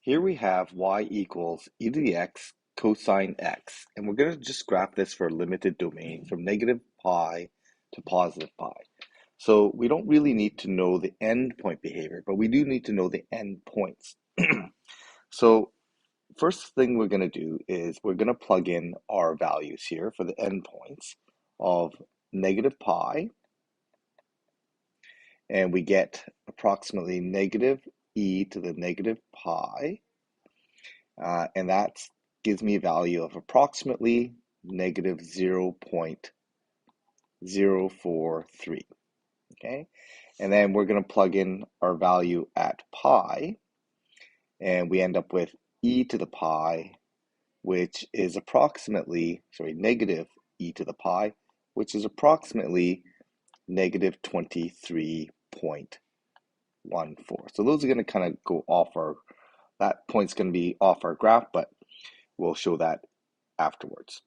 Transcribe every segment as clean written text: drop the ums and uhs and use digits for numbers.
Here we have y equals e to the x cosine x, and we're going to just graph this for a limited domain from negative pi to positive pi. So we don't really need to know the endpoint behavior, but we do need to know the endpoints. So first thing we're going to do is we're going to plug in our values here for the endpoints of negative pi, and we get approximately negative e to the negative pi. And that gives me a value of approximately negative 0.043, okay? And then we're going to plug in our value at pi, and we end up with e to the pi, which is approximately, negative e to the pi, which is approximately negative 23.14. So those are going to kind of go off that point's going to be off our graph, but we'll show that afterwards.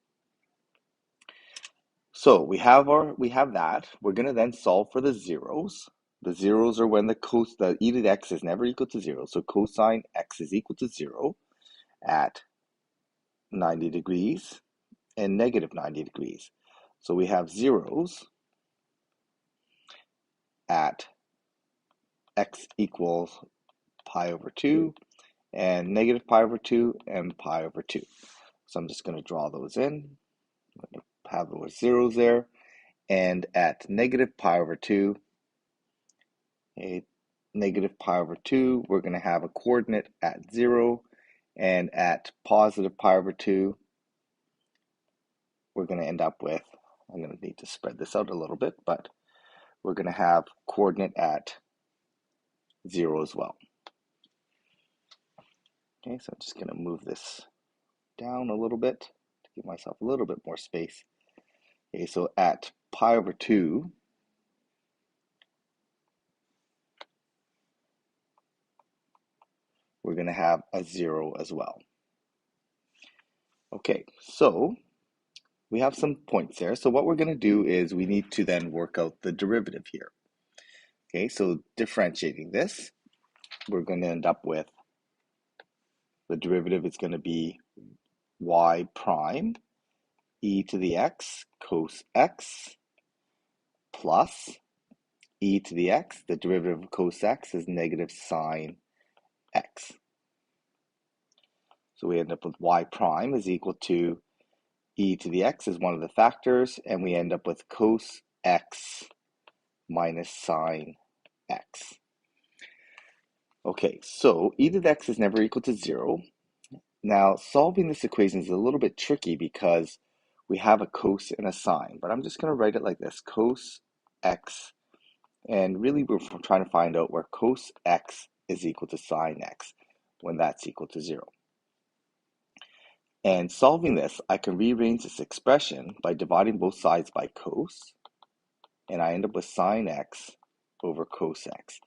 So we have that. We're going to then solve for the zeros. The zeros are when the e to the x is never equal to 0. So cosine x is equal to 0 at 90 degrees and negative 90 degrees. So we have zeros at x equals pi over 2 and negative pi over 2 and pi over 2. So I'm just going to draw those in. I'm going to have those zeros there. And at negative pi over 2, negative pi over 2, we're going to have a coordinate at 0. And at positive pi over 2, we're going to end up with, I'm going to need to spread this out a little bit, but we're going to have coordinate at 0 as well. Okay, so I'm just going to move this down a little bit to give myself a little bit more space. Okay, so at pi over 2, we're going to have a 0 as well. Okay, so we have some points there. So what we're going to do is we need to then work out the derivative here. Okay, so differentiating this, we're going to end up with the derivative is going to be y prime e to the x cos x plus e to the x. The derivative of cos x is negative sine x. So we end up with y prime is equal to e to the x is one of the factors, and we end up with cos x minus sine x. Okay, so e to the x is never equal to 0. Now, solving this equation is a little bit tricky because we have a cos and a sine, but I'm just going to write it like this, cos x, and really we're trying to find out where cos x is equal to sine x when that's equal to 0. And solving this, I can rearrange this expression by dividing both sides by cos, and I end up with sine x over cos x.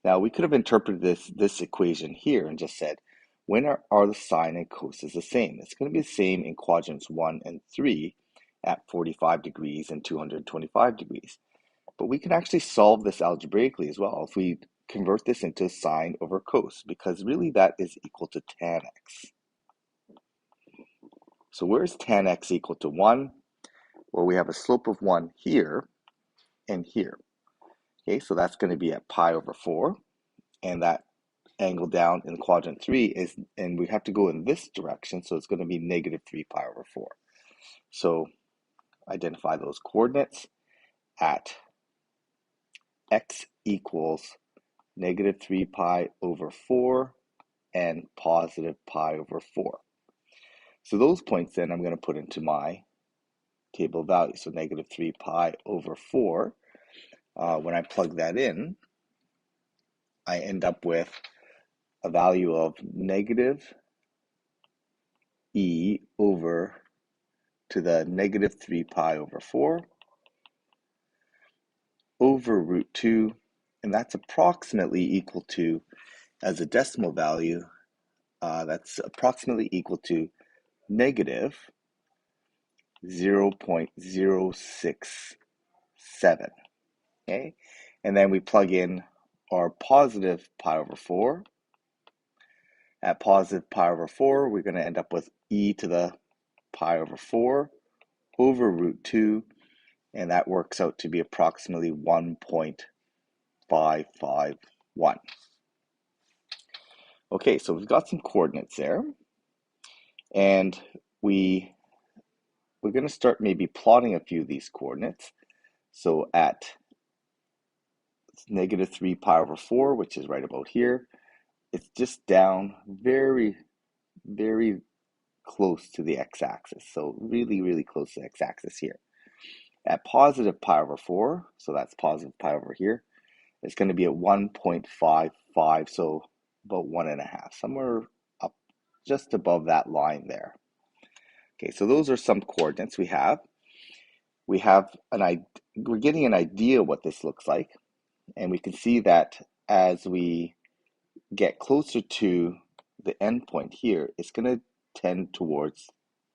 Now, we could have interpreted this equation here and just said, when are the sine and cos is the same? It's going to be the same in quadrants 1 and 3 at 45 degrees and 225 degrees. But we can actually solve this algebraically as well if we convert this into sine over cos, because really that is equal to tan x. So where is tan x equal to 1? Well, we have a slope of 1 here and here. Okay, so that's going to be at pi over 4, and that angle down in quadrant 3 is, and we have to go in this direction, so it's going to be negative 3 pi over 4. So identify those coordinates at x equals negative 3 pi over 4 and positive pi over 4. So those points then I'm going to put into my table of values. So negative 3 pi over 4, when I plug that in, I end up with a value of negative e over to the negative 3 pi over 4 over root 2, and that's approximately equal to, as a decimal value, that's approximately equal to negative 0.067, okay? And then we plug in our positive pi over 4, At positive pi over 4, we're going to end up with e to the pi over 4 over root 2, and that works out to be approximately 1.551. Okay, so we've got some coordinates there, and we're going to start maybe plotting a few of these coordinates. So at negative 3 pi over 4, which is right about here, it's just down very, very close to the x-axis. So really, really close to the x-axis here. At positive pi over 4, so that's positive pi over here, it's going to be at 1.55, so about 1.5, somewhere up just above that line there. Okay, so those are some coordinates we have. We're getting an idea what this looks like, and we can see that as we get closer to the endpoint here, it's going to tend towards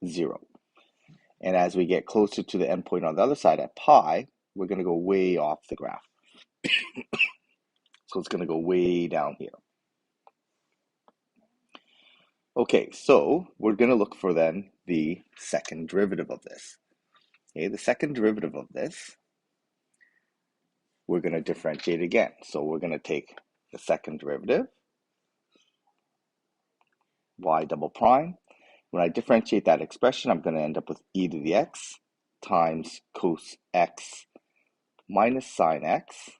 0. And as we get closer to the endpoint on the other side at pi, we're going to go way off the graph. So it's going to go way down here. Okay, so we're going to look for then the second derivative of this. Okay, the second derivative of this, we're going to differentiate again. So we're going to take the second derivative, y double prime. When I differentiate that expression, I'm going to end up with e to the x times cos x minus sine x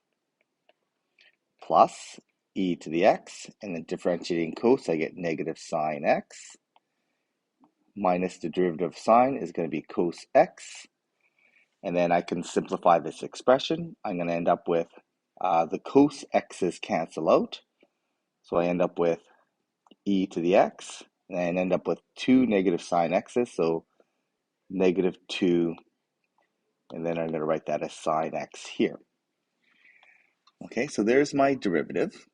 plus e to the x, and then differentiating cos, I get negative sine x minus the derivative of sine is going to be cos x. And then I can simplify this expression. I'm going to end up with the cos x's cancel out. So I end up with e to the x, and I end up with 2 negative sine x's, so negative 2, and then I'm going to write that as sine x here. Okay, so there's my derivative,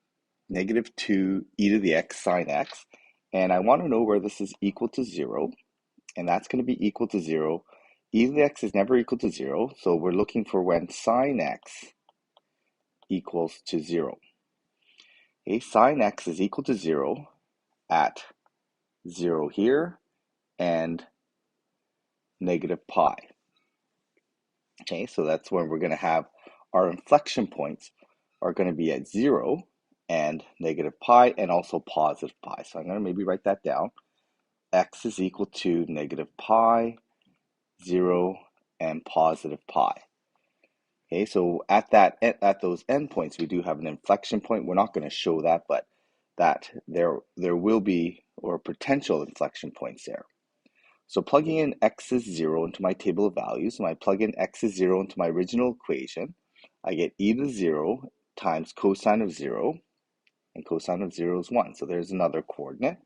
negative 2 e to the x sine x, and I want to know where this is equal to 0, and that's going to be equal to 0. E to the x is never equal to 0, so we're looking for when sine x equals to 0. Okay, sine x is equal to 0 at 0 here and negative pi. Okay, so that's when we're going to have our inflection points are going to be at 0 and negative pi and also positive pi. So I'm going to maybe write that down. X is equal to negative pi, 0, and positive pi. Okay, so at those endpoints, we do have an inflection point. We're not going to show that, but that there will be or potential inflection points there. So plugging in x is 0 into my table of values, when I plug in x is 0 into my original equation, I get e to the 0 times cosine of 0, and cosine of 0 is 1. So there's another coordinate.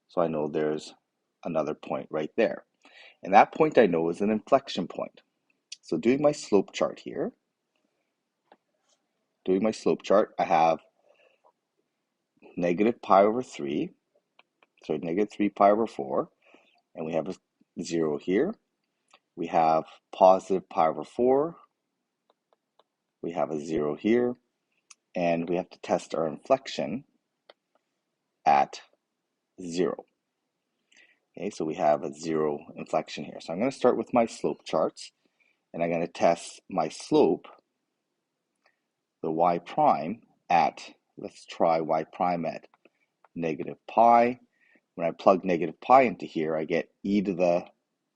So I know there's another point right there. And that point I know is an inflection point. So doing my slope chart here, I have negative pi over 3, so negative 3 pi over 4, and we have a 0 here. We have positive pi over 4, we have a 0 here, and we have to test our inflection at 0. Okay, so we have a 0 inflection here. So I'm going to start with my slope charts, and I'm going to test my slope, the y prime, at, let's try y prime at negative pi. When I plug negative pi into here, I get e to the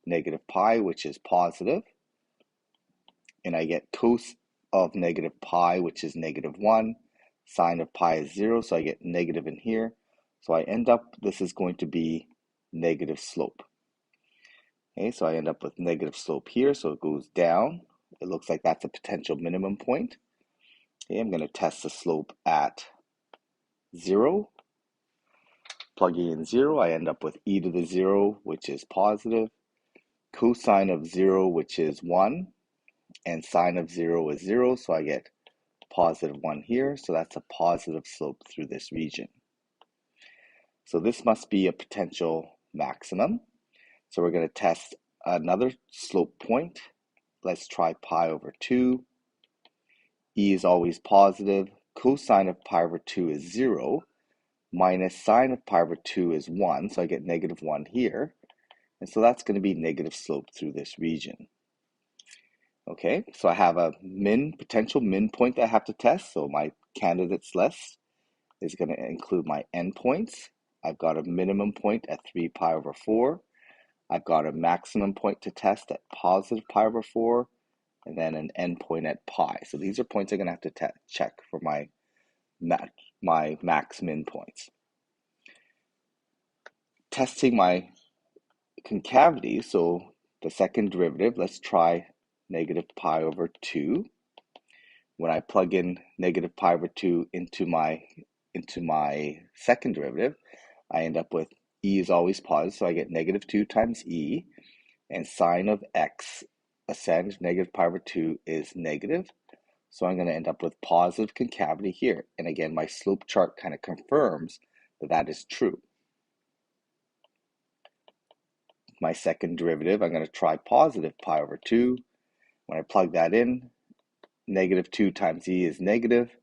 negative pi, which is positive, and I get cos of negative pi, which is negative 1. Sine of pi is 0, so I get negative in here. So I end up, this is going to be negative slope. Okay, so I end up with negative slope here, so it goes down. It looks like that's a potential minimum point. Okay, I'm going to test the slope at 0. Plugging in 0, I end up with e to the 0, which is positive, cosine of 0, which is 1, and sine of 0 is 0, so I get positive 1 here, so that's a positive slope through this region. So this must be a potential maximum. So we're going to test another slope point. Let's try pi over 2. E is always positive. Cosine of pi over 2 is 0. minus sine of pi over 2 is 1, so I get negative 1 here. And so that's going to be negative slope through this region. Okay, so I have a potential min point that I have to test. So my candidate's list is going to include my endpoints. I've got a minimum point at 3 pi over 4. I've got a maximum point to test at positive pi over 4, and then an endpoint at pi. So these are points I'm going to have to check for my max min points. Testing my concavity, so the second derivative, let's try negative pi over 2. When I plug in negative pi over 2 into my second derivative, I end up with e is always positive, so I get negative 2 times e, and sine of x ascend negative pi over 2 is negative. So I'm going to end up with positive concavity here. And again, my slope chart kind of confirms that that is true. My second derivative, I'm going to try positive pi over 2. When I plug that in, negative 2 times e is negative.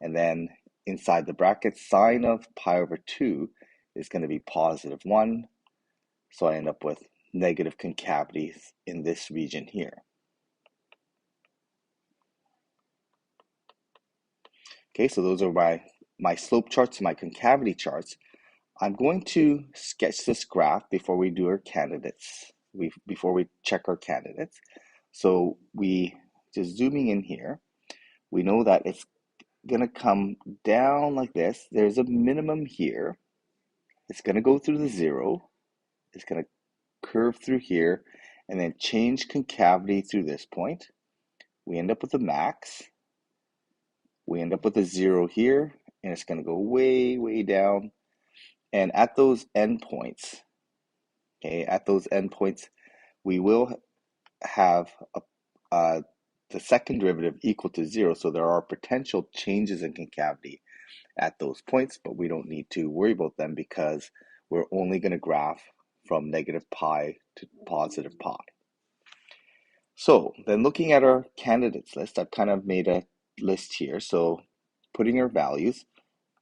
And then inside the bracket, sine of pi over 2 is going to be positive 1. So I end up with negative concavities in this region here. Okay, so those are my slope charts and my concavity charts. I'm going to sketch this graph before we do our candidates, before we check our candidates. So we, just zooming in here, we know that it's going to come down like this. There's a minimum here. It's going to go through the 0. It's going to curve through here and then change concavity through this point. We end up with a max. We end up with a 0 here, and it's going to go way, way down. And at those endpoints, we will have the second derivative equal to 0. So there are potential changes in concavity at those points, but we don't need to worry about them because we're only going to graph from negative pi to positive pi. So then looking at our candidates list, I've kind of made a list here. So putting our values,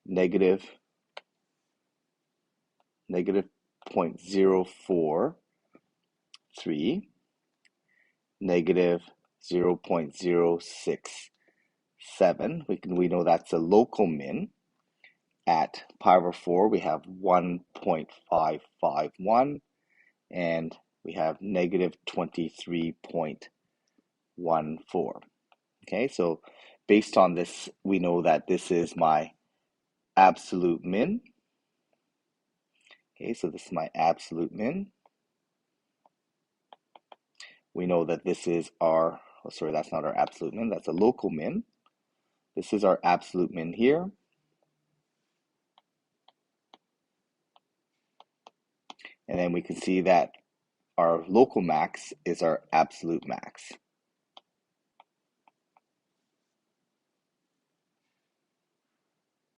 negative 0.043, negative 0.067. We know that's a local min. At pi over 4, we have 1.551, and we have negative 23.14. Okay, so based on this, we know that this is my absolute min. Okay, so this is my absolute min. We know that this is our, oh, sorry, that's not our absolute min, that's a local min. This is our absolute min here. And then we can see that our local max is our absolute max.